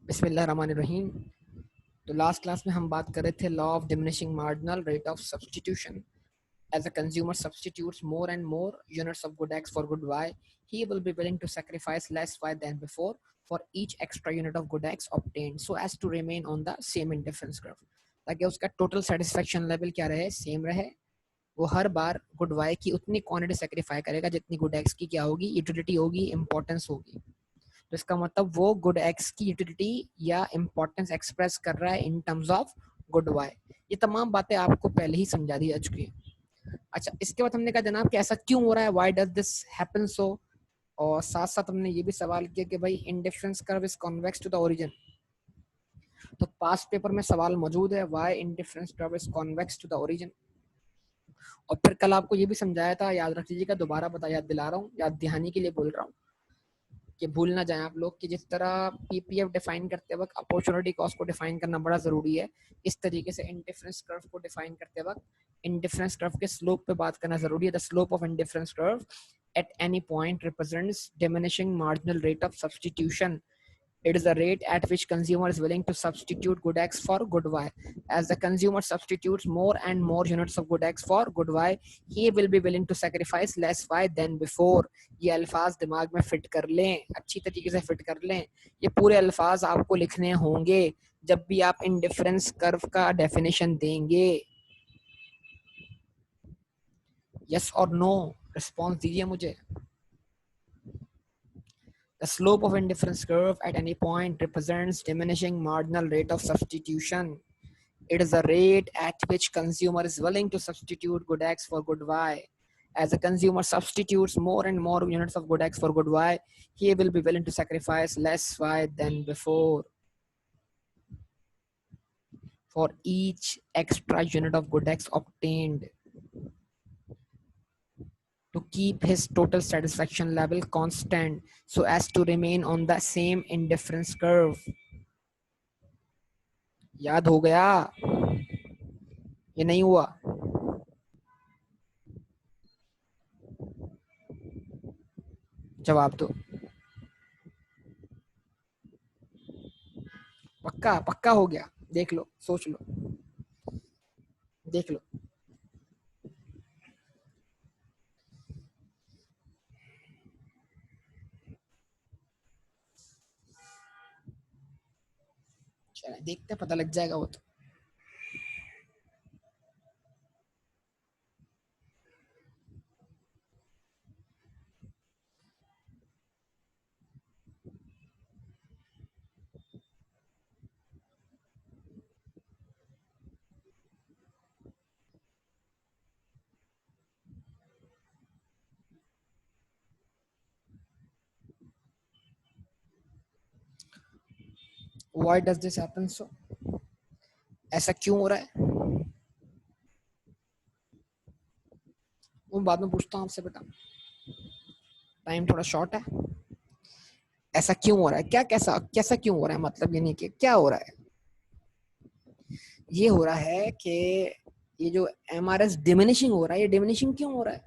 बिस्मिल्लाहिर्रहमानिर्रहीम। तो last class में हम बात कर रहे थे law of diminishing marginal rate of substitution. As a consumer substitutes more and more units of good X for good Y, he will be willing to sacrifice less Y than before for each extra unit of good X obtained so as to remain on the same indifference curve. ताकि उसका total satisfaction level क्या रहे, same रहे. वो हर बार good Y की उतनी quantity sacrifice करेगा जितनी गुड एक्स की क्या होगी, यूटिलिटी होगी, इंपॉर्टेंस होगी. तो इसका मतलब वो गुड एक्स की यूटिलिटी या इंपॉर्टेंस एक्सप्रेस कर रहा है in terms of good y. ये तमाम बातें आपको पहले ही समझा दी जा चुकी है. अच्छा, इसके बाद हमने कहा जनाब कि ऐसा क्यों हो रहा है, why does this happen so. और साथ साथ हमने ये भी सवाल किया कि भाई indifference curve is convex to the origin. तो पास्ट पेपर में सवाल मौजूद है, why indifference curve is convex to the origin. और फिर कल आपको ये भी समझाया था, याद रख लीजिएगा, दोबारा याद दिला रहा हूँ, याद दहानी के लिए बोल रहा हूँ कि भूल ना जाएं आप लोग कि जिस तरह पीपीएफ डिफाइन करते वक्त अपॉर्चुनिटी कॉस्ट को डिफाइन करना बड़ा जरूरी है, इस तरीके से इंडिफरेंस कर्व को डिफाइन करते वक्त इंडिफरेंस कर्व के स्लोप पे बात करना जरूरी है. The slope of indifference curve at any point represents diminishing marginal rate of substitution. It is the rate at which consumer is willing to substitute good X for good Y. As the consumer substitutes more and more units of good X for good Y, he will be willing to sacrifice less Y than before. ये अल्फाज दिमाग में fit कर लें, अच्छी तरीके से fit कर लें. ये पूरे अल्फाज आपको लिखने होंगे जब भी आप इंडिफरेंस कर्व का डेफिनेशन देंगे. यस और नो रिस्पॉन्स दीजिए मुझे. The slope of indifference curve at any point represents diminishing marginal rate of substitution. It is the rate at which consumer is willing to substitute good X for good Y. As a consumer substitutes more and more units of good X for good Y, he will be willing to sacrifice less Y than before for each extra unit of good X obtained to keep his total satisfaction level constant so as to remain on the same indifference curve. याद हो गया? ये नहीं हुआ? जवाब दो. पक्का पक्का हो गया? देख लो, सोच लो, देख लो. चलो देखते, पता लग जाएगा वो तो. Why does this happen so? ऐसा क्यों हो रहा है? वो बाद में पूछता हूँ आपसे बेटा, टाइम थोड़ा शॉर्ट है. ऐसा क्यों हो रहा है? क्या कैसा कैसा क्यों हो रहा है, मतलब ये नहीं कि क्या हो रहा है. ये हो रहा है कि ये जो एमआरएस डिमिनिशिंग हो रहा है, ये डिमिनिशिंग क्यों हो रहा है?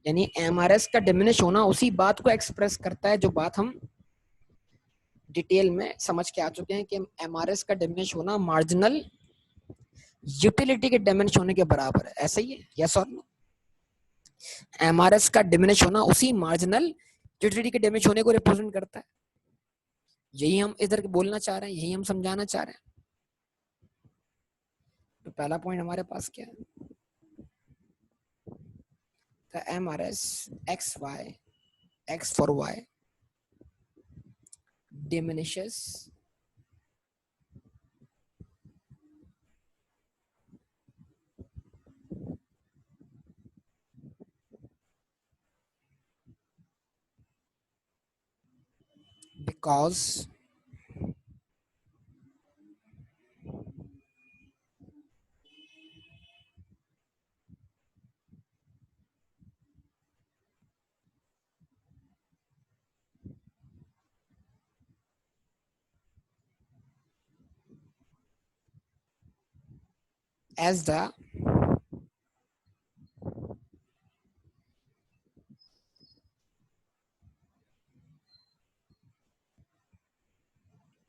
यानी एमआरएस का डिमिनिश होना उसी बात को एक्सप्रेस करता है जो बात हम डिटेल में समझ के आ चुके हैं कि एमआरएस का डिमिनिश होना मार्जिनल यूटिलिटी के डिमिनिश होने के बराबर है. ऐसा ही है, यस और नो? एमआरएस का डिमिनिश होना उसी मार्जिनल यूटिलिटी के डिमिनिश होने को रिप्रेजेंट करता है. यही हम इधर बोलना चाह रहे हैं, यही हम समझाना चाह रहे हैं. तो पहला पॉइंट हमारे पास क्या है? The MRS XY X for Y diminishes because as the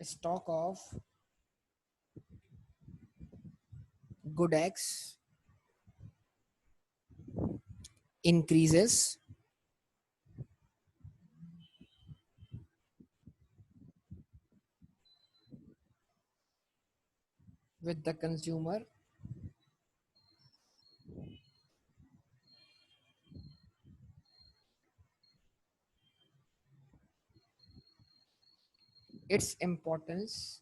stock of good X increases with the consumer its importance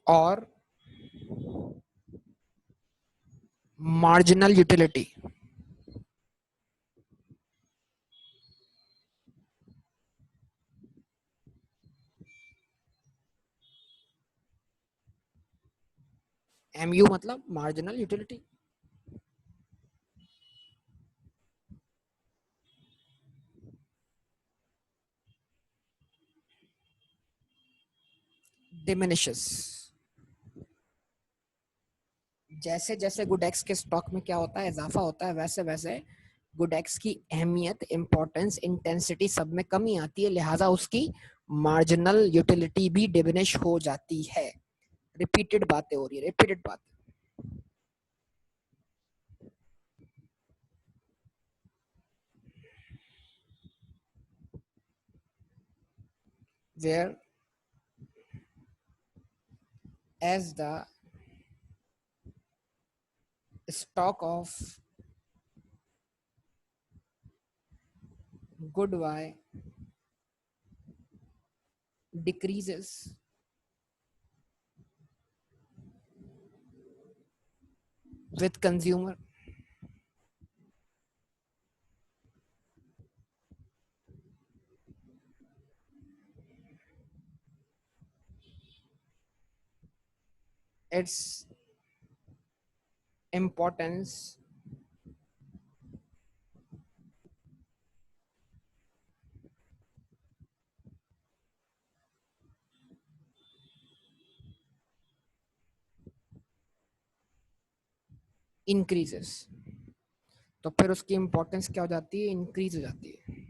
or marginal utility. MU मतलब marginal utility. Diminishes. जैसे जैसे गुड एक्स के स्टॉक में क्या होता है, इजाफा होता है, वैसे वैसे गुड एक्स की अहमियत, इंपॉर्टेंस, इंटेंसिटी सब में कमी आती है, लिहाजा उसकी मार्जिनल यूटिलिटी भी डिमिनिश हो जाती है. रिपीटेड बातें हो रही है, रिपीटेड बात. Where as the stock of good Y decreases with consumer its importance increases. तो फिर उसकी इंपॉर्टेंस क्या हो जाती है, इंक्रीज हो जाती है.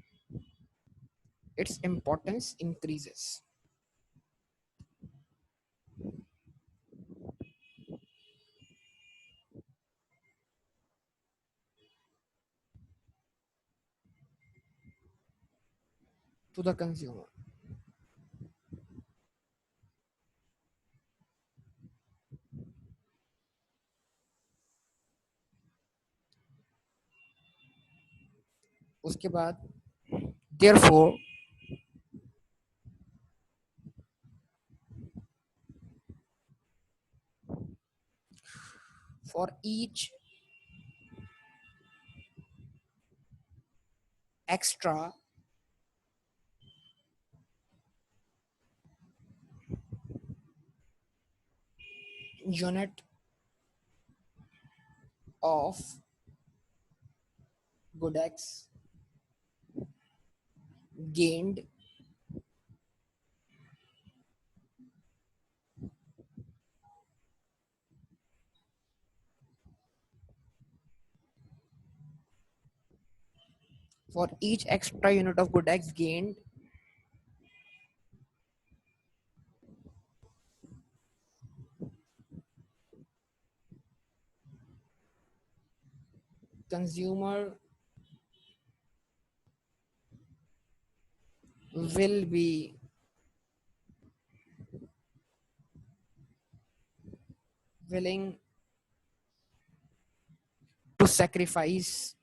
Its importance increases. To the consumer. उसके बाद therefore for each extra unit of good X gained for each extra unit of good X gained consumer will be willing to sacrifice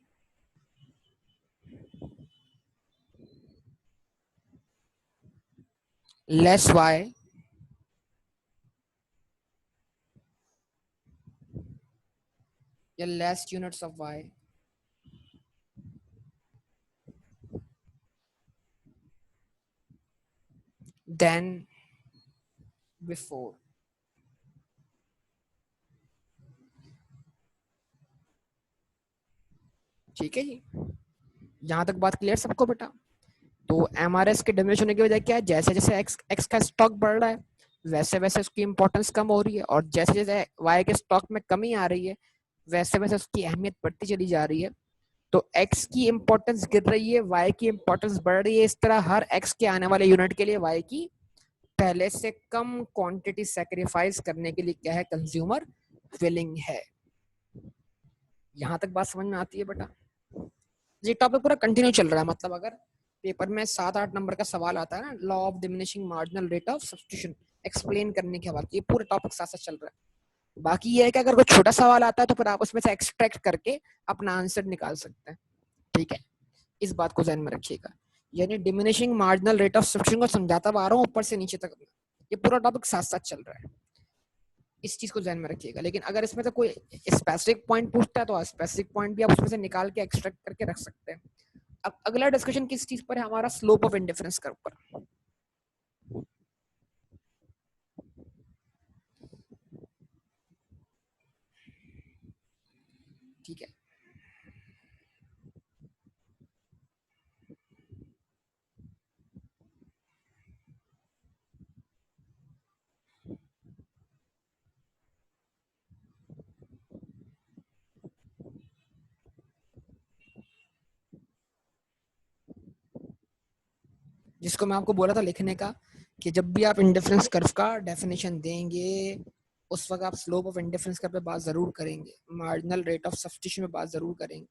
less Y या less units of Y than before. ठीक है जी, यहाँ तक बात clear सबको बेटा. तो MRS के डिमिनिश होने की वजह क्या है, जैसे जैसे एक्स एक्स का स्टॉक बढ़ रहा है वैसे वैसे उसकी इंपॉर्टेंस कम हो रही है, और जैसे जैसे वाई के स्टॉक में कमी आ रही है वैसे वैसे उसकी अहमियत बढ़ती चली जा रही है। तो x की इंपॉर्टेंस गिर रही है, y की इंपॉर्टेंस बढ़ रही है। इस तरह हर x के आने वाले यूनिट के लिए y की पहले से कम क्वांटिटी सेक्रीफाइस करने के लिए क्या है, कंज्यूमर विलिंग है। यहां तक बात समझ में आती है बेटा? ये टॉपिक पूरा कंटिन्यू चल रहा है, मतलब अगर पेपर में 7-8 नंबर का सवाल आता है ना, law of diminishing marginal rate of substitution explain करने के बाद, ये पूरा टॉपिक साथ साथ चल रहा है। बाकी ये है कि अगर कोई छोटा सवाल आता है तो फिर आप उसमें से एक्सट्रैक्ट करके अपना आंसर निकाल सकते हैं। ठीक है, इस बात को ध्यान में रखिएगा। यानी diminishing marginal rate of substitution को समझाता आ रहा हूँ ऊपर से नीचे तक, ये पूरा टॉपिक साथ साथ चल रहा है, इस चीज को ध्यान में रखिएगा। लेकिन अगर इसमें से कोई स्पेसिफिक पॉइंट पूछता है तो स्पेसिफिक पॉइंट भी आप उसमें से निकाल के एक्सट्रैक्ट करके रख सकते हैं। अब अगला डिस्कशन किस चीज पर है हमारा, स्लोप ऑफ इंडिफरेंस कर्व पर। ठीक है, जिसको मैं आपको बोला था लिखने का, कि जब भी आप इंडिफरेंस कर्व का डेफिनेशन देंगे उस वक्त आप स्लोप ऑफ इंडिफरेंस कर्व पे बात जरूर करेंगे, मार्जिनल रेट ऑफ सब्स्टिट्यूशन पे बात जरूर करेंगे।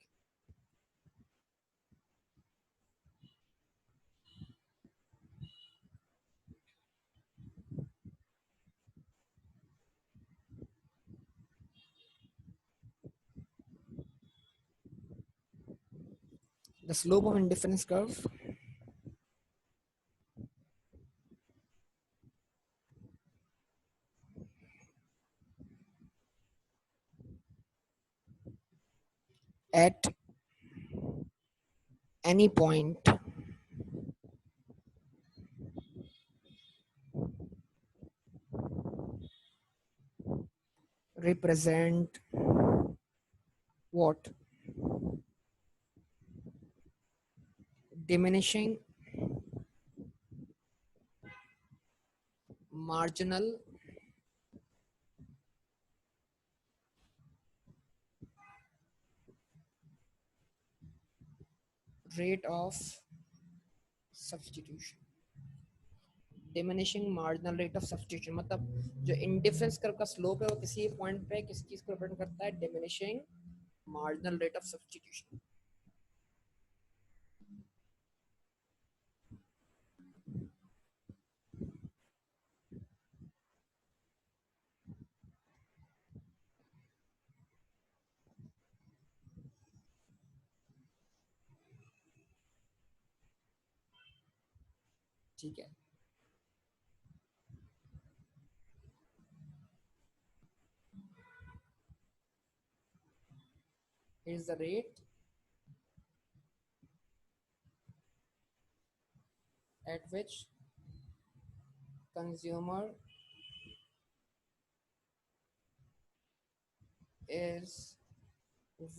The slope of indifference curve at any point represent what, diminishing marginal rate of substitution। Diminishing marginal rate of substitution मतलब जो इंडिफरेंस कर्व का स्लोप है वो किसी पॉइंट पे किस चीज को रिप्रेजेंट करता है, diminishing marginal rate of substitution. ठीक है, is the rate at which consumer is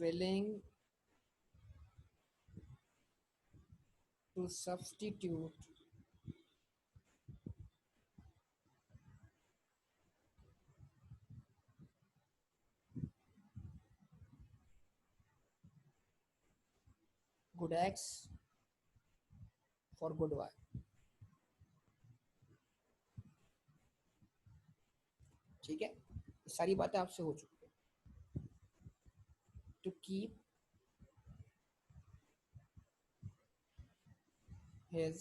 willing to substitute good X for good Y। ठीक है, सारी बातें आपसे हो चुकी है। To keep his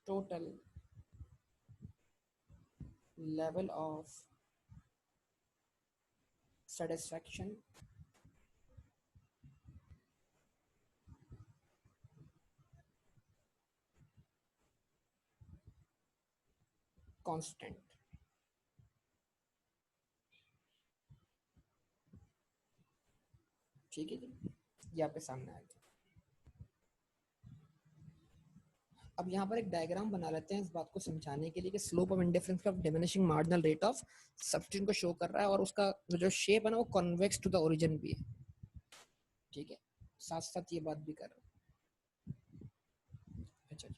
total level of satisfaction constant। ठीक है जी, ये आपके सामने आ गया। अब यहाँ पर एक डायग्राम बना लेते हैं इस बात को समझाने के लिए कि स्लोप ऑफ इंडिफरेंस का diminishing marginal rate of substitution को शो कर रहा है, और उसका जो शेप है ना वो कॉन्वेक्स टू द ओरिजिन भी है। ठीक है, साथ साथ ये बात भी कर रहा हूँ। अच्छा जी,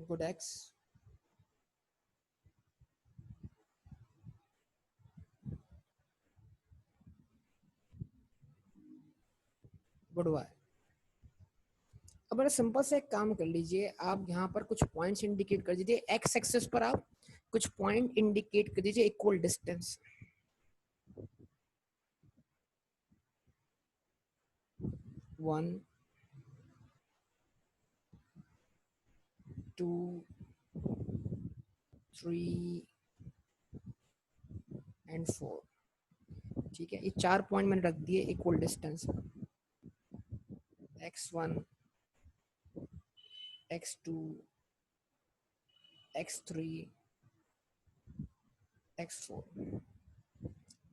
गुड एक्स गुड वाई। अब बड़ा सिंपल से एक काम कर लीजिए, आप यहाँ पर कुछ पॉइंट्स इंडिकेट कर दीजिए, एक्स एक्सेस पर आप कुछ पॉइंट इंडिकेट कर दीजिए इक्वल डिस्टेंस। 1 2 3 एंड 4। ठीक है, ये 4 पॉइंट मैंने रख दिए equal distance. x1 x2 x3 x4।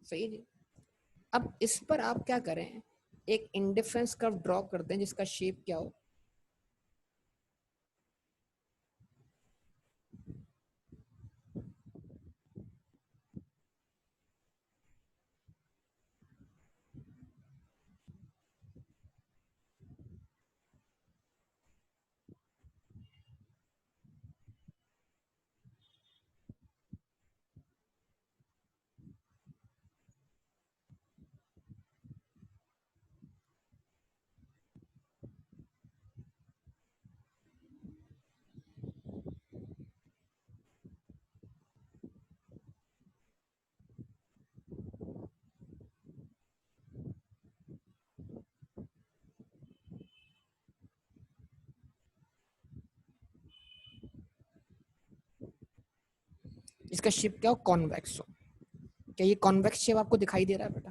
सही है। अब इस पर आप क्या करें, एक इंडिफरेंस कर्व ड्रॉ कर दें जिसका शेप क्या हो। इसका शेप क्या हो, कॉन्वेक्स हो। क्या ये कॉन्वेक्स शेप आपको दिखाई दे रहा है बेटा?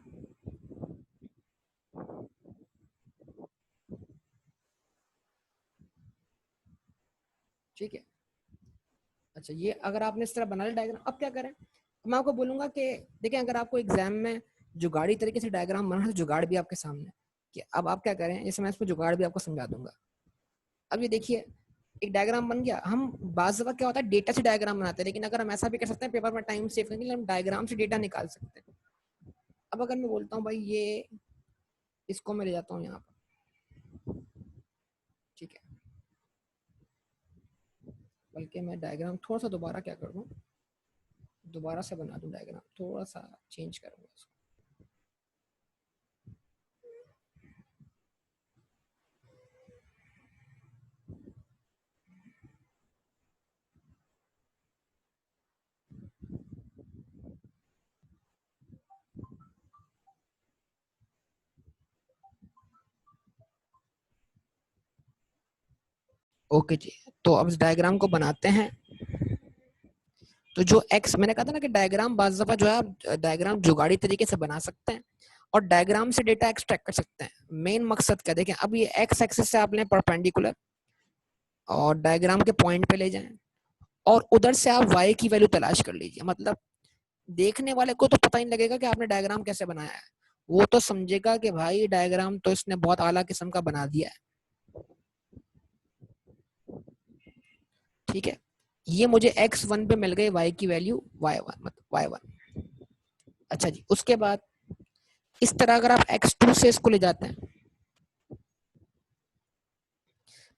ठीक है। अच्छा, ये अगर आपने इस तरह बना लिया डायग्राम, अब क्या करें, मैं आपको बोलूंगा कि देखिए, अगर आपको एग्जाम में जुगाड़ी तरीके से डायग्राम बनाना है तो जुगाड़ भी आपके सामने है। कि अब आप क्या करें, जैसे मैं इसमें जुगाड़ भी आपको समझा दूंगा। अब ये देखिए, एक डायग्राम बन गया। हम बाज़ दफा क्या होता है, डेटा से डायग्राम बनाते हैं, लेकिन अगर हम ऐसा भी कर सकते हैं पेपर में टाइम सेव करने के लिए, हम डायग्राम से डेटा निकाल सकते हैं। अब अगर मैं बोलता हूँ भाई ये, इसको मैं ले जाता हूँ यहाँ पर। ठीक है, बल्कि मैं डायग्राम थोड़ा सा दोबारा क्या कर दूँ, दोबारा से बना दूँ डायग्राम, थोड़ा सा चेंज करूँगा इसको। ओके जी, तो अब इस डायग्राम को बनाते हैं। तो जो एक्स मैंने कहा था ना कि डायग्राम बाज़ दफा जो है आप डायग्राम जुगाड़ी तरीके से बना सकते हैं और डायग्राम से डेटा एक्सट्रैक्ट कर सकते हैं। मेन मकसद क्या, देखें, अब ये एक्स एक्सिस से आप लें परपेंडिकुलर और डायग्राम के पॉइंट पे ले जाएं और उधर से आप वाई की वैल्यू तलाश कर लीजिए। मतलब देखने वाले को तो पता ही नहीं लगेगा कि आपने डायग्राम कैसे बनाया है, वो तो समझेगा कि भाई डायग्राम तो इसने बहुत आला किस्म का बना दिया है। ठीक है, ये मुझे x1 पे मिल गई y की वैल्यू y1, मतलब y1। अच्छा जी, उसके बाद इस तरह अगर आप x2 से इसको ले जाते हैं,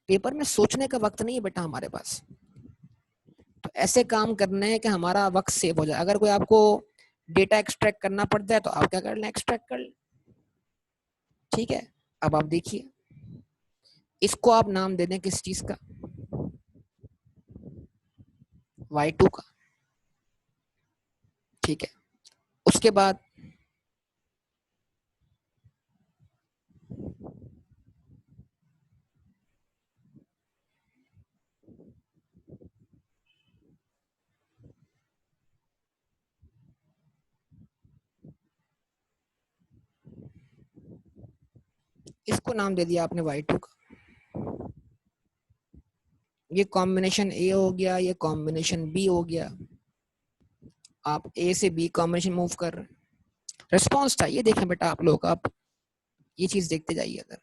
पेपर में सोचने का वक्त नहीं है बेटा हमारे पास, तो ऐसे काम करने हैं कि हमारा वक्त सेव हो जाए। अगर कोई आपको डेटा एक्सट्रैक्ट करना पड़ जाए तो आप क्या कर लें, एक्सट्रैक्ट कर लें। ठीक है, अब आप देखिए, इसको आप नाम दे दें किस चीज का, y2 का। ठीक है, उसके बाद इसको नाम दे दिया आपने y2 का। ये कॉम्बिनेशन ए हो गया, ये कॉम्बिनेशन बी हो गया। आप ए से बी कॉम्बिनेशन मूव कर रहे हैं। रिस्पॉन्स था ये, देखें बेटा आप लोग, आप ये चीज देखते जाइए। अगर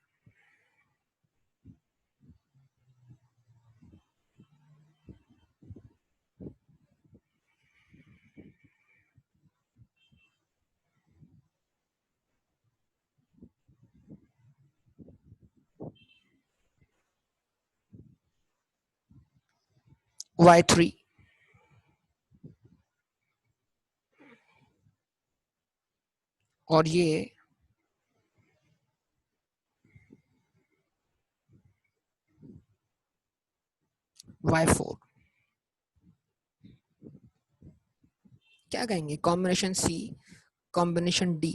y3 और ये y4। क्या कहेंगे? कॉम्बिनेशन सी, कॉम्बिनेशन डी।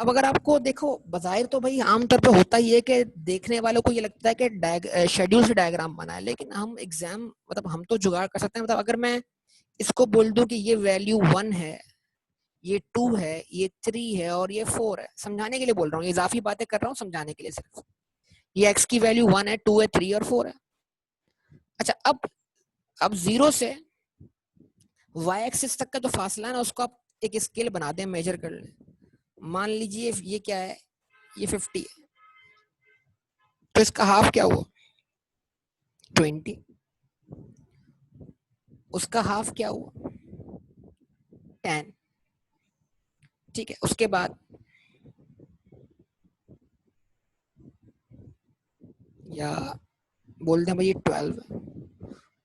अब अगर आपको देखो, बजाय तो भाई आमतौर पे होता ही है कि देखने वालों को ये लगता है कि शेड्यूल से डायग्राम बना है, लेकिन हम एग्जाम मतलब हम तो जुगाड़ कर सकते हैं। मतलब अगर मैं इसको बोल दूं कि ये वैल्यू 1 है, ये 2 है, ये 3 है और ये 4 है, समझाने के लिए बोल रहा हूँ, इजाफी बातें कर रहा हूँ समझाने के लिए सिर्फ। ये x की वैल्यू 1 है, 2 है, 3 और 4 है। अच्छा, अब 0 से y एक्सिस तक का जो फासला है ना, उसको आप एक स्केल बना दें, मेजर कर लें। मान लीजिए ये क्या है, ये 50 है, तो इसका हाफ क्या हुआ? 20। उसका हाफ क्या हुआ? 10। ठीक है, उसके बाद या बोलते हैं भाई ये 12 है।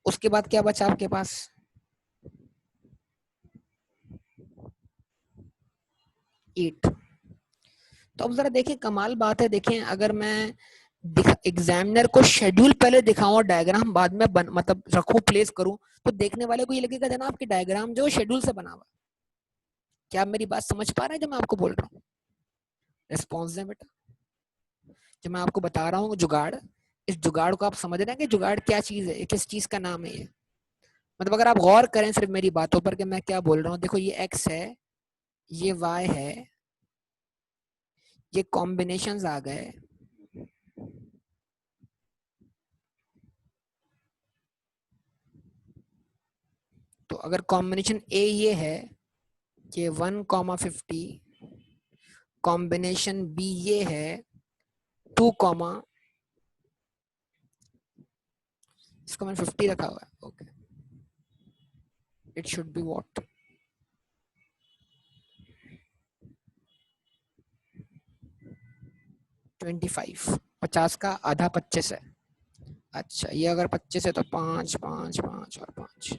उसके बाद क्या बचा आपके पास? 8। तो अब जरा देखें, कमाल बात है, देखें अगर मैं एग्जामिनर को शेड्यूल पहले दिखाऊं और डायग्राम बाद में मतलब रखूं, प्लेस करूं, तो देखने वाले को ये लगेगा जनाब कि डायग्राम जो शेड्यूल से बना हुआ। क्या आप मेरी बात समझ पा रहे हैं जो मैं आपको बोल रहा हूँ? रिस्पॉन्स दें बेटा। जो मैं आपको बता रहा हूँ जुगाड़, इस जुगाड़ को आप समझ रहे हैं कि जुगाड़ क्या चीज है, किस चीज का नाम है ये? मतलब अगर आप गौर करें सिर्फ मेरी बातों पर कि मैं क्या बोल रहा हूँ, देखो ये x है, ये y है, ये कॉम्बिनेशंस आ गए, तो अगर कॉम्बिनेशन ए ये है, ये 1,50, कॉम्बिनेशन बी ये है 2, इसको मैंने 50 रखा हुआ है, okay, it should be what, 25। 50 का आधा 25 है। अच्छा, ये अगर 25 है तो 5 5 5 और 5,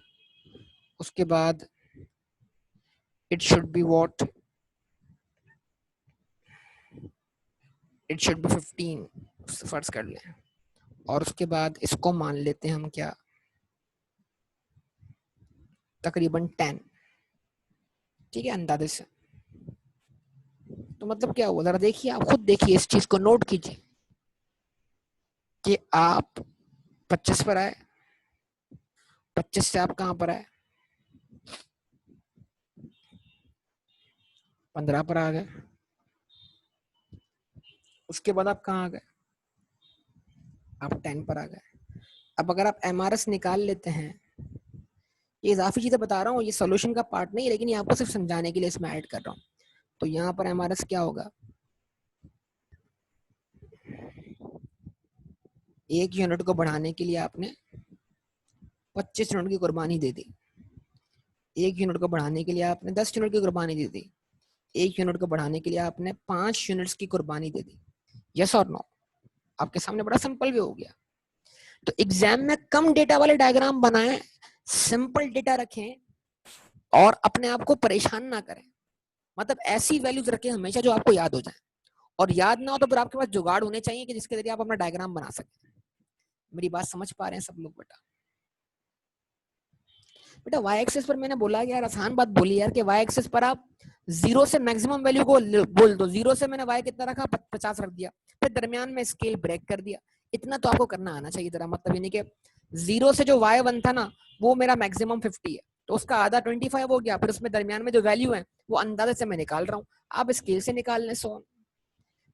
उसके बाद it should be what, it should be 15 फर्ज कर लें, और उसके बाद इसको मान लेते हैं हम क्या, तकरीबन 10। ठीक है, अंदाजे से। तो मतलब क्या हुआ, जरा देखिए, आप खुद देखिए, इस चीज को नोट कीजिए कि आप 25 पर आए, 25 से आप कहां पर आए, 15 पर आ गए, उसके बाद आप कहां आ गए, आप 10 पर आ गए। अब अगर आप एमआरएस निकाल लेते हैं, ये इजाफी चीजें बता रहा हूँ, ये सोल्यूशन का पार्ट नहीं है, लेकिन ये आपको सिर्फ समझाने के लिए इसमें ऐड कर रहा हूँ। तो यहाँ पर एमआरएस क्या होगा, 1 यूनिट को बढ़ाने के लिए आपने 25 यूनिट की कुर्बानी दे दी, 1 यूनिट को बढ़ाने के लिए आपने 10 यूनिट की कुर्बानी दे दी, 1 यूनिट को बढ़ाने के लिए आपने 5 यूनिट्स की कुर्बानी दे दी। यस और नो? आपके सामने बड़ा सिंपल भी हो गया। तो एग्जाम में कम डेटा वाले डायग्राम बनाएं, सिंपल डेटा रखें और अपने आप को परेशान ना करें। मतलब ऐसी वैल्यूज रखें हमेशा जो आपको याद हो जाए, और याद ना हो तो फिर आपके पास जुगाड़ होने चाहिए कि जिसके जरिए आप अपना डायग्राम बना सकें। मेरी बात समझ पा रहे हैं सब लोग बेटा? बेटा वाई एक्सेस पर मैंने बोला यार, आसान बात बोली यार, कि वाई एक्सेस पर आप 0 से मैक्सिमम वैल्यू को बोल दो। 0 से मैंने वाई कितना रखा, 50 रख दिया, फिर दरमियान में स्केल ब्रेक कर दिया। इतना तो आपको करना आना चाहिए जरा। मतलब यानी कि 0 से जो y1 था ना, वो मेरा मैक्सिमम 50 है, तो उसका आधा 25 हो गया, फिर उसमें दरमियान में जो वैल्यू है वो अंदाजे से मैं निकाल रहा हूँ, आप स्केल से निकाल लें, सो।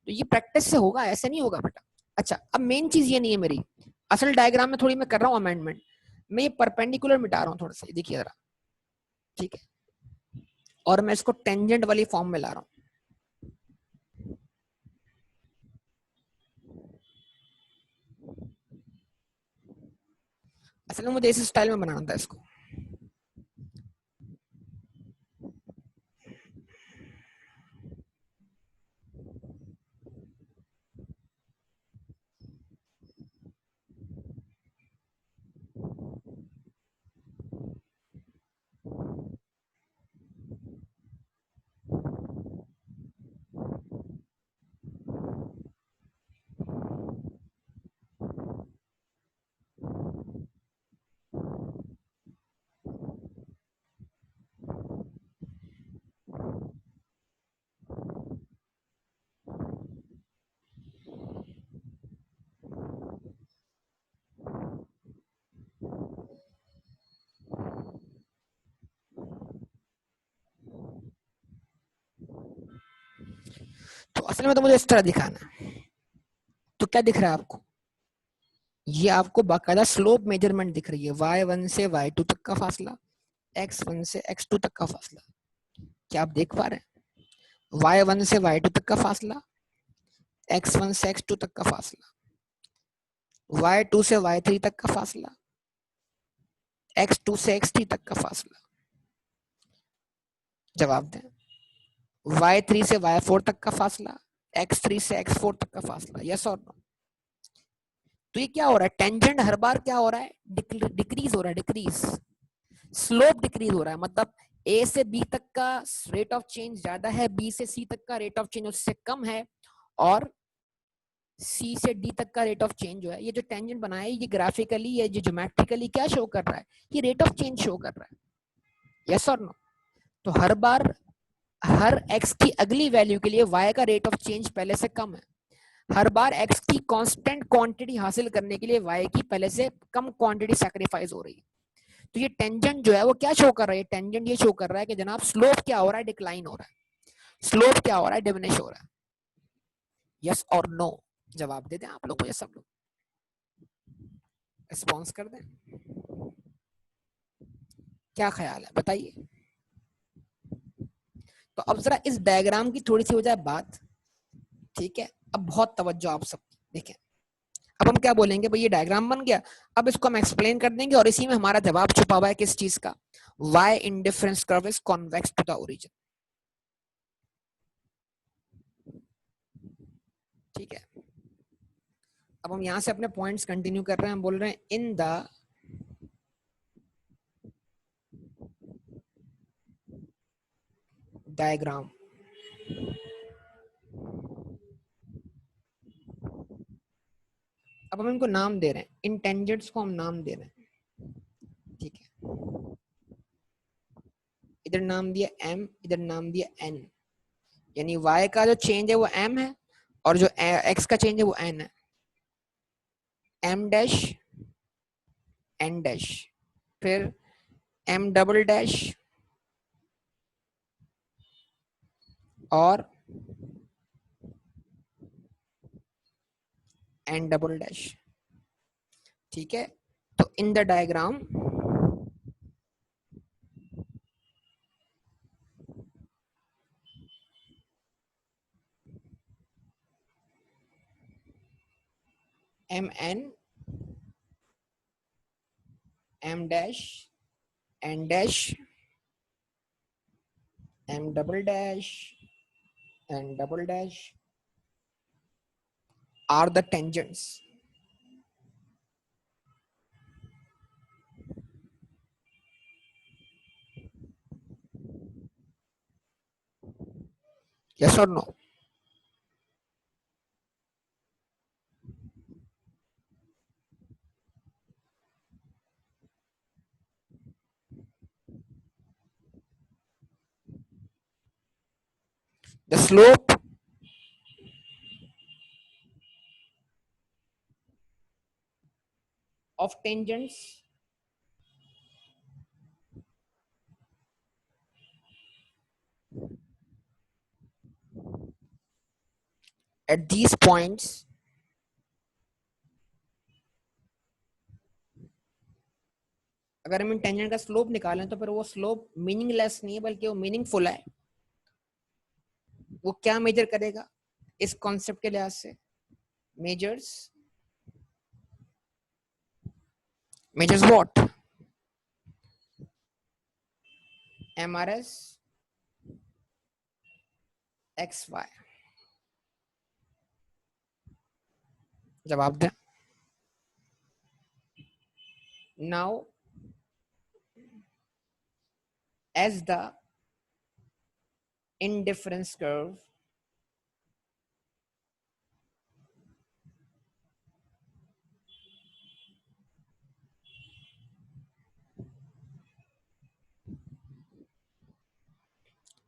तो ये प्रैक्टिस से होगा, ऐसे नहीं होगा बेटा। अच्छा, अब मेन चीज ये नहीं है मेरी, असल डायग्राम में थोड़ी मैं कर रहा हूँ अमेंडमेंट। मैं ये परपेंडिकुलर मिटा रहा हूँ थोड़ा सा, देखिए जरा। ठीक है, और मैं इसको टेंजेंट वाली फॉर्म में ला रहा हूँ। असल में मुझे इस स्टाइल में बनाना था इसको। असल में तो मुझे इस तरह दिखाना है। तो क्या दिख रहा है आपको? ये आपको बाकायदा स्लोप मेजरमेंट दिख रही है, y1 से y2 तक का फासला, x1 से x2 तक का फासला। क्या आप देख पा रहे हैं? y1 से y2 तक का फासला, x1 से x2 तक का फासला, y2 से y3 तक का फासला, x2 से x3 तक का फासला। जवाब दें। y3 से y4 तक का फासला, x3 से x4 तक का फासला। यस और नो? तो ये क्या हो रहा है? टेंजेंट हर बार क्या हो रहा है? डिक्रीज हो रहा है, डिक्रीज, स्लोप डिक्रीज हो रहा है। मतलब ए से बी तक का रेट ऑफ चेंज ज्यादा है, बी से सी तक का रेट ऑफ चेंज उससे कम है, और सी से डी तक का रेट ऑफ चेंज जो है, ये जो टेंजेंट बना है, ये ग्राफिकली या जो ज्योमेट्रिकली क्या शो कर रहा है? ये रेट ऑफ चेंज शो कर रहा है। यस और नो? तो हर बार हर x की अगली वैल्यू के लिए y का रेट ऑफ चेंज पहले से कम है। हर बार x की कांस्टेंट क्वांटिटी हासिल करने के लिए y की पहले से कम क्वांटिटी सैक्रिफाइस हो रही है। तो ये टेंजेंट जो है वो क्या शो कर रहा है? टेंजेंट ये शो कर रहा है कि जनाब स्लोप क्या हो रहा है? डिक्लाइन हो रहा है। स्लोप क्या हो रहा है? डिमिनिश हो रहा है। यस और नो? जवाब दे दें आप लोग मुझे, सब लोग रिस्पॉन्स कर दें। क्या ख्याल है बताइए? तो अब जरा इस डायग्राम की थोड़ी सी हो जाए बात, ठीक है? अब बहुत तवज्जो आप सब देखें। अब हम क्या बोलेंगे भाई, ये डायग्राम बन गया, अब इसको हम एक्सप्लेन कर देंगे और इसी में हमारा जवाब छुपा हुआ है किस चीज का? y indifference curve is convex to the origin. ठीक है, अब हम यहां से अपने पॉइंट्स कंटिन्यू कर रहे हैं। हम बोल रहे हैं इन द डायग्राम अब हम इनको नाम दे रहे हैं, इन टेंजेंट्स को हम नाम दे रहे हैं। ठीक है, इधर नाम दिया m, इधर नाम दिया n, यानी y का जो चेंज है वो m है और जो x का चेंज है वो n है। m डैश n डैश, फिर m डबल डैश और n डबल डैश। ठीक है, तो in the diagram m n m dash n dash m double dash n double dash are the tangents yes or no? The slope of tangents at these points अगर हम इन tangent का slope निकालें तो फिर वो स्लोप मीनिंगलेस नहीं है बल्कि वो मीनिंगफुल है। वो क्या मेजर करेगा इस कॉन्सेप्ट के लिहाज से? Measures measures what? MRS XY। जवाब दें। Now as the indifference curve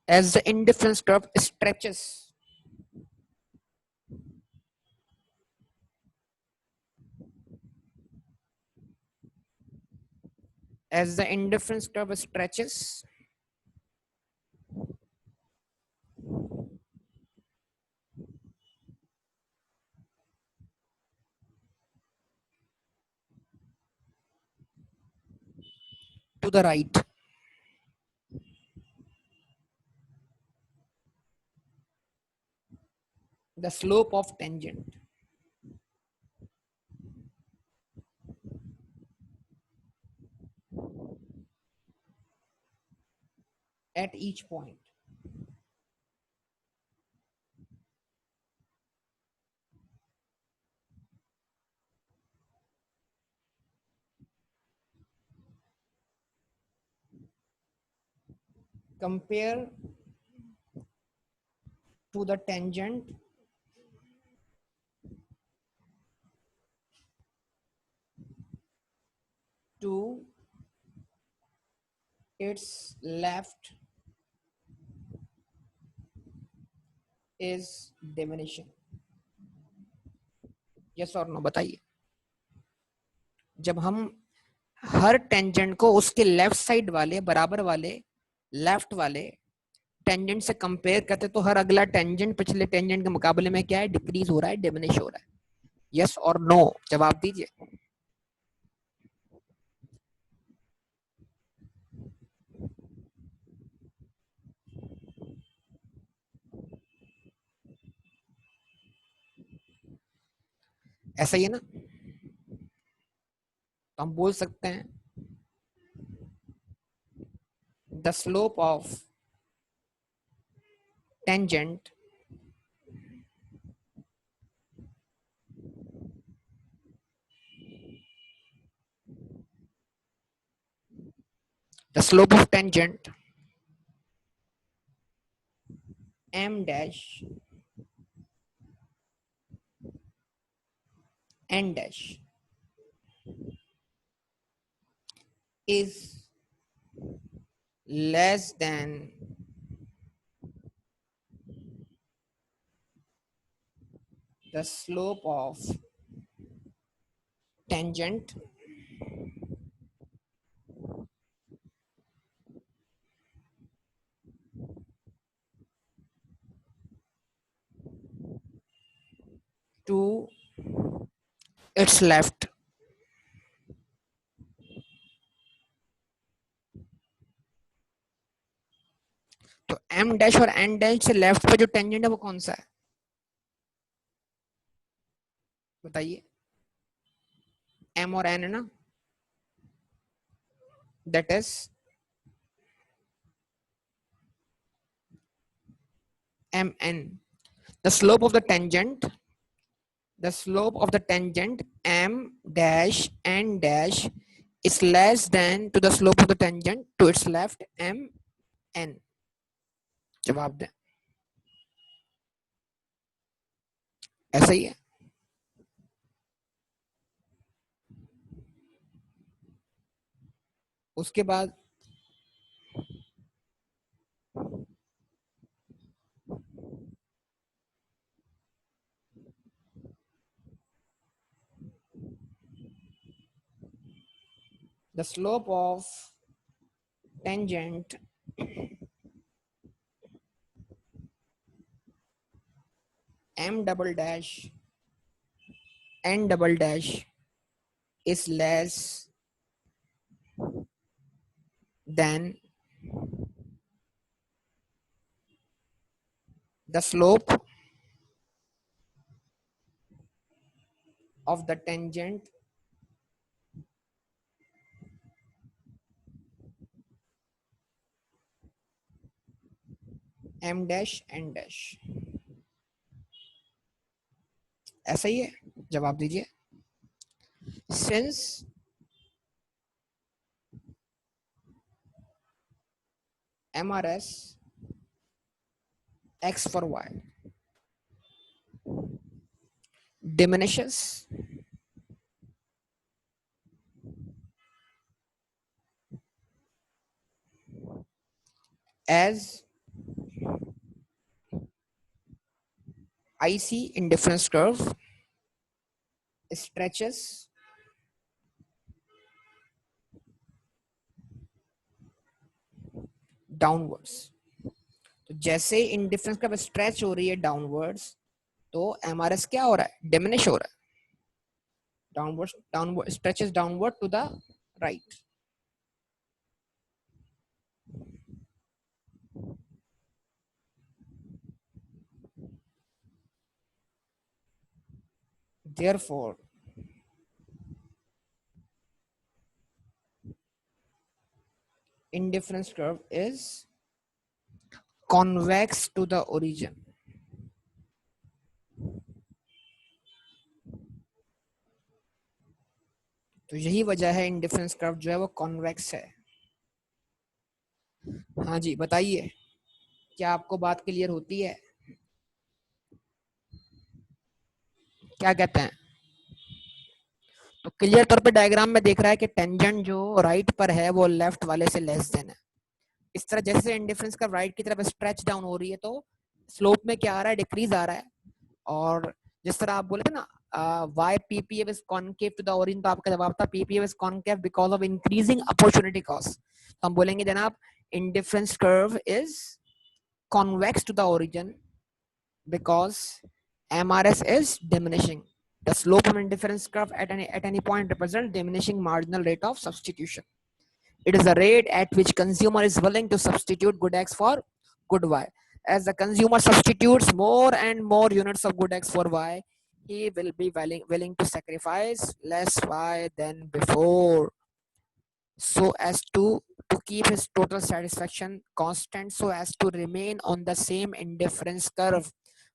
as the indifference curve stretches as the indifference curve stretches to the right. The slope of tangent at each point compare to the tangent to its left is diminishing. Yes और no बताइए. जब हम हर tangent को उसके left side वाले बराबर वाले left वाले टेंजेंट से कंपेयर करते तो हर अगला टेंजेंट पिछले टेंजेंट के मुकाबले में क्या है, डिक्रीज हो रहा है, डिमिनिश हो रहा है. यस और नो जवाब दीजिए. ऐसा ही है ना. तो हम बोल सकते हैं the slope of tangent the slope of tangent m dash n dash is less than the slope of tangent to its left. तो m डैश और n डैश से लेफ्ट पे जो टेंजेंट है वो कौन सा है बताइए. m और n है ना. That is mn. The slope of the tangent m dash n dash is less than to the slope of the tangent to its left m n. जवाब दें. ऐसा ही है. उसके बाद the slope of tangent m double dash n double dash is less than the slope of the tangent m dash n dash. ऐसा ही है. जवाब दीजिए. Since MRS x for y diminishes as IC indifference curve stretches downwards. तो जैसे indifference curve stretch हो रही है downwards तो एमआरएस क्या हो रहा है, डिमिनिश हो रहा है. Downward stretches downward to the right. Therefore, indifference curve is convex to the origin. तो यही वजह है इंडिफरेंस कर्व जो है वो कॉन्वेक्स है। हाँ जी बताइए, क्या आपको बात क्लियर होती है? क्या कहते हैं? तो क्लियर तौर पे डायग्राम में देख रहा है कि टेंजेंट जो राइट पर है वो लेफ्ट वाले से लेस देन है। इस तरह जैसे इंडिफरेंस कर्व राइट की तरफ स्ट्रेच डाउन हो रही है तो स्लोप में क्या आ रहा है? डिक्रीज आ रहा है। और जिस तरह आप बोले थे ना why PPF is concave to the origin, तो आपका जवाब था PPF is concave because of increasing opportunity cost। तो हम बोलेंगे जनाब indifference curve is convex to the origin because MRS is diminishing. The slope of indifference curve at any point represents diminishing marginal rate of substitution. It is the rate at which consumer is willing to substitute good X for good Y. As the consumer substitutes more and more units of good X for Y, he will be willing to sacrifice less Y than before, so as to keep his total satisfaction constant, so as to remain on the same indifference curve.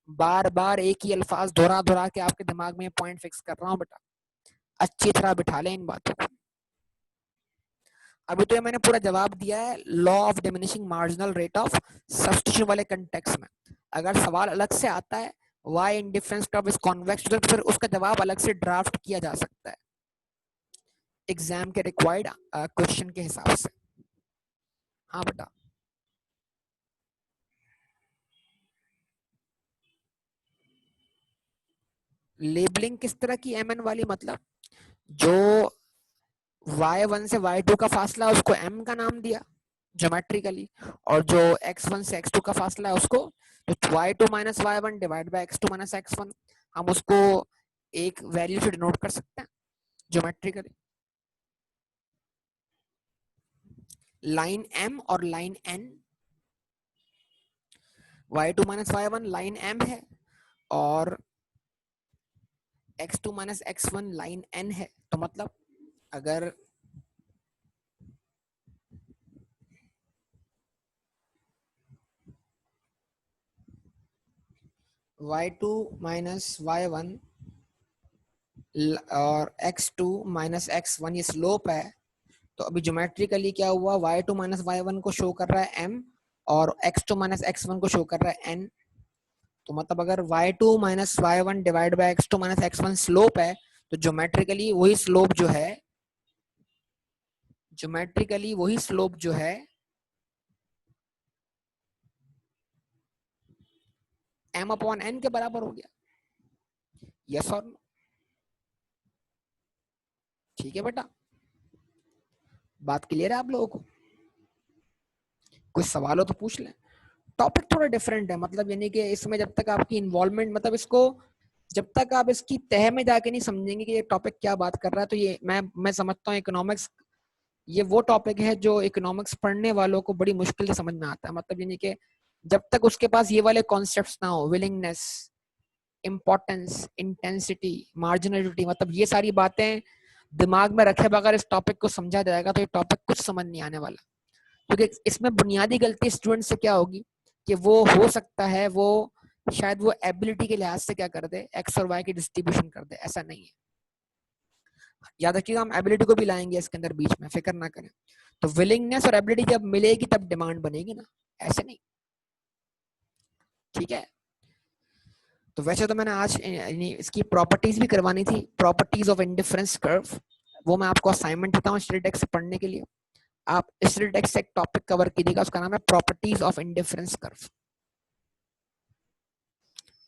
बार बार एक ही अल्फाज दोहरा दोहरा के आपके दिमाग में point fix कर रहा हूं बेटा, अच्छी तरह बिठा लें इन बातों को। अभी तो ये मैंने पूरा जवाब दिया है law of diminishing marginal rate of substitution वाले कंटेक्स्ट में। अगर सवाल अलग से आता है why indifference curve is convex, तो फिर उसका जवाब अलग से ड्राफ्ट किया जा सकता है एग्जाम के रिक्वायर्ड क्वेश्चन के हिसाब से। हाँ बेटा, लेबलिंग किस तरह की एम एन वाली? मतलब जो y1 से y2 का फासला है उसको m का नाम दिया ज्योमेट्रिकली, और जो x1 से x2 का फासला है उसको y2 minus y1 divide by x2 minus x1, हम उसको एक वैल्यू से डिनोट कर सकते हैं ज्योमेट्रिकली। लाइन m और line n, y2 minus y1 line m है और x2 minus x1 line n है। तो मतलब अगर y2 माइनस y1 और x2 माइनस x1 ये स्लोप है, तो अभी ज्योमेट्रिकली क्या हुआ? y2 माइनस y1 को शो कर रहा है m और x2 माइनस x1 को शो कर रहा है n। तो मतलब अगर y2 minus y1 divide by x2 minus x1 slope है, तो ज्योमेट्रिकली वही स्लोप जो है, ज्योमेट्रिकली वही स्लोप जो है m अपॉन n के बराबर हो गया। यस और नो? ठीक है बेटा, बात क्लियर है आप लोगों को? कुछ सवाल हो तो पूछ लें। टॉपिक थोड़ा डिफरेंट है, मतलब यानी कि इसमें जब तक आपकी इन्वॉल्वमेंट, मतलब इसको जब तक आप इसकी तह में जाके नहीं समझेंगे कि ये टॉपिक क्या बात कर रहा है, तो ये मैं समझता हूँ इकोनॉमिक्स ये वो टॉपिक है जो इकोनॉमिक्स पढ़ने वालों को बड़ी मुश्किल से समझ में आता है। मतलब यानी कि जब तक उसके पास ये वाले कॉन्सेप्ट्स ना हो, विलिंगनेस, इंपॉर्टेंस, इंटेंसिटी, मार्जिनलिटी, मतलब ये सारी बातें दिमाग में रखे बगैर इस टॉपिक को समझा जाएगा तो ये टॉपिक कुछ समझ नहीं आने वाला। क्योंकि इसमें बुनियादी गलती स्टूडेंट से क्या होगी कि वो हो सकता है वो शायद वो एबिलिटी के लिहाज से क्या कर दे, एक्स और वाई की डिस्ट्रीब्यूशन कर दे। ऐसा नहीं है, याद रखिएगा, हम एबिलिटी को भी लाएंगे इसके अंदर बीच में, फिक्र ना करें। तो विलिंगनेस और एबिलिटी जब मिलेगी तब डिमांड बनेगी ना, ऐसे नहीं। ठीक है, तो वैसे तो मैंने आज इसकी प्रॉपर्टीज भी करवानी थी, प्रॉपर्टीज ऑफ इंडिफरेंस कर्व, वो मैं आपको असाइनमेंट देता हूँ स्टडी टेक्स्ट से पढ़ने के लिए। आप स्टडी टेक्स्ट से एक टॉपिक कवर कीजिएगा, उसका नाम है प्रॉपर्टीज ऑफ इंडिफरेंस कर्व।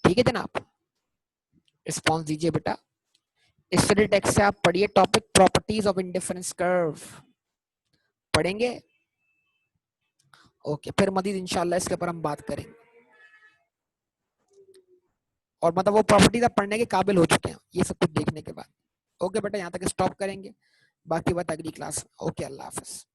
ठीक है जनाब, रिस्पॉन्स दीजिए बेटा। स्टडी टेक्स्ट से आप पढ़िए topic properties of indifference curve, पढ़ेंगे? ओके, फिर मजीद इंशाल्लाह इसके ऊपर हम बात करेंगे। और मतलब वो प्रॉपर्टीज आप पढ़ने के काबिल हो चुके हैं ये सब कुछ देखने के बाद। ओके बेटा, यहाँ तक स्टॉप करेंगे, बाकी बात अगली क्लास में। ओके, अल्लाह हाफिज।